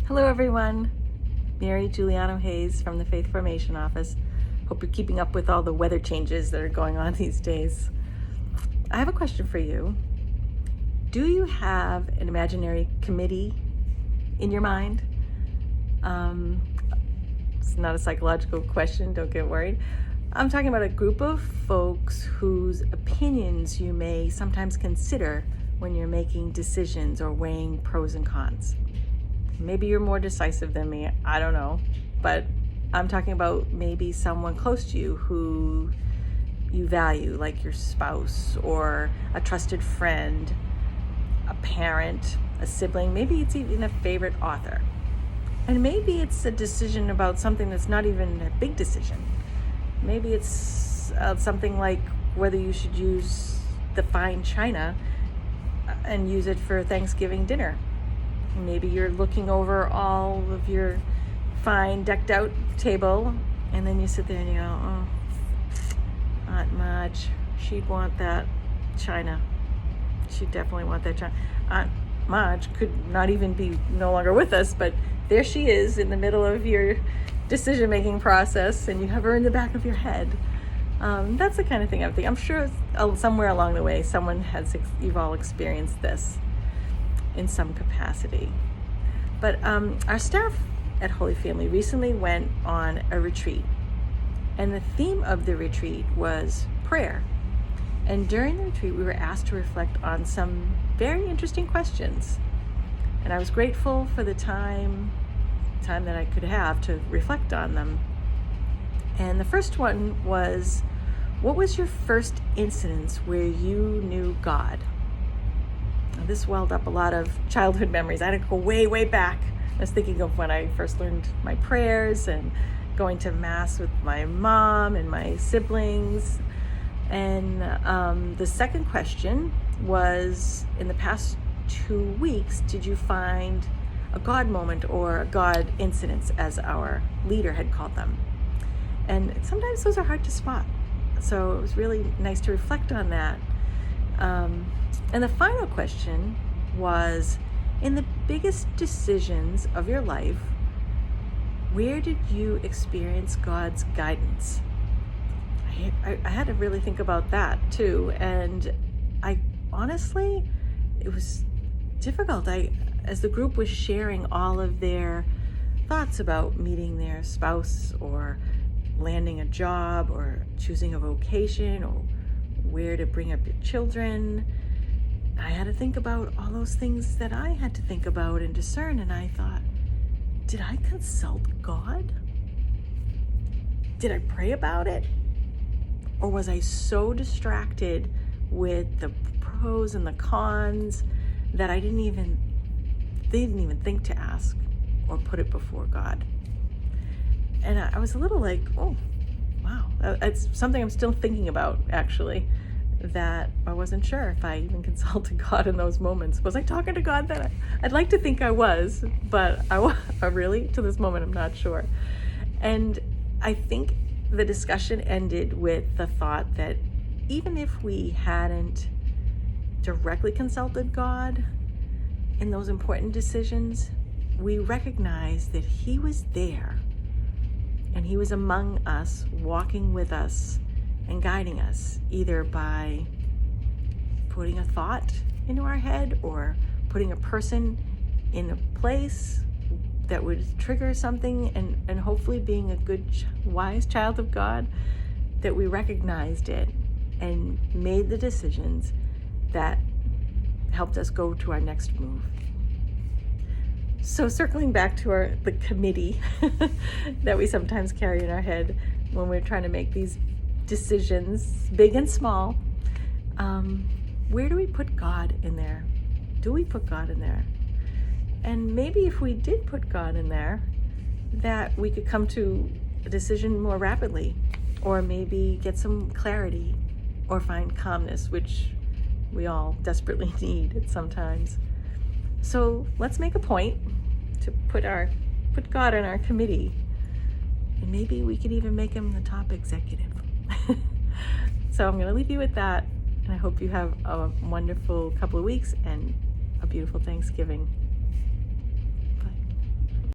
Hello everyone, Mary Giuliano Hayes from the Faith Formation Office. Hope you're keeping up with all the weather changes that are going on these days. I have a question for you. Do you have an imaginary committee in your mind? It's not a psychological question, don't get worried. I'm talking about a group of folks whose opinions you may sometimes consider when you're making decisions or weighing pros and cons. Maybe you're more decisive than me, I don't know, but I'm talking about maybe someone close to you who you value, like your spouse or a trusted friend, a parent, a sibling, maybe it's even a favorite author. And maybe it's a decision about something that's not even a big decision. Maybe it's something like whether you should use the fine china and use it for Thanksgiving dinner. Maybe you're looking over all of your fine decked out table and then you sit there and you go, oh, Aunt Marge, she'd want that china. She'd definitely want that china. Aunt Marge could not even be no longer with us, but there she is in the middle of your decision-making process and you have her in the back of your head. That's the kind of thing I'm thinking. I'm sure somewhere along the way you've all experienced this in some capacity. But our staff at Holy Family recently went on a retreat, and the theme of the retreat was prayer. And during the retreat, we were asked to reflect on some very interesting questions. And I was grateful for the time that I could have to reflect on them. And the first one was, what was your first instance where you knew God? Now, this welled up a lot of childhood memories. I had to go way, way back. I was thinking of when I first learned my prayers and going to Mass with my mom and my siblings. And the second question was, in the past 2 weeks, did you find a God moment or a God incidents, as our leader had called them? And sometimes those are hard to spot. So it was really nice to reflect on that. And the final question was, in the biggest decisions of your life, where did you experience God's guidance? I had to really think about that too. And honestly, it was difficult. As the group was sharing all of their thoughts about meeting their spouse or landing a job or choosing a vocation or where to bring up your children, I had to think about all those things that I had to think about and discern. And I thought, did I consult God? Did I pray about it? Or was I so distracted with the pros and the cons that they didn't even think to ask or put it before God? And I was a little like, oh, wow. It's something I'm still thinking about, actually, that I wasn't sure if I even consulted God in those moments. Was I talking to God then? I'd like to think I was, but really, to this moment, I'm not sure. And I think the discussion ended with the thought that even if we hadn't directly consulted God in those important decisions, we recognized that He was there and He was among us, walking with us and guiding us, either by putting a thought into our head or putting a person in a place that would trigger something, and hopefully being a good, wise child of God, that we recognized it and made the decisions that helped us go to our next move. So circling back to the committee that we sometimes carry in our head when we're trying to make these decisions, big and small, where do we put God in there? Do we put God in there? And maybe if we did put God in there, that we could come to a decision more rapidly, or maybe get some clarity or find calmness, which we all desperately need at sometimes. So let's make a point to put God in our committee, and maybe we could even make Him the top executive. So I'm going to leave you with that, and I hope you have a wonderful couple of weeks and a beautiful Thanksgiving.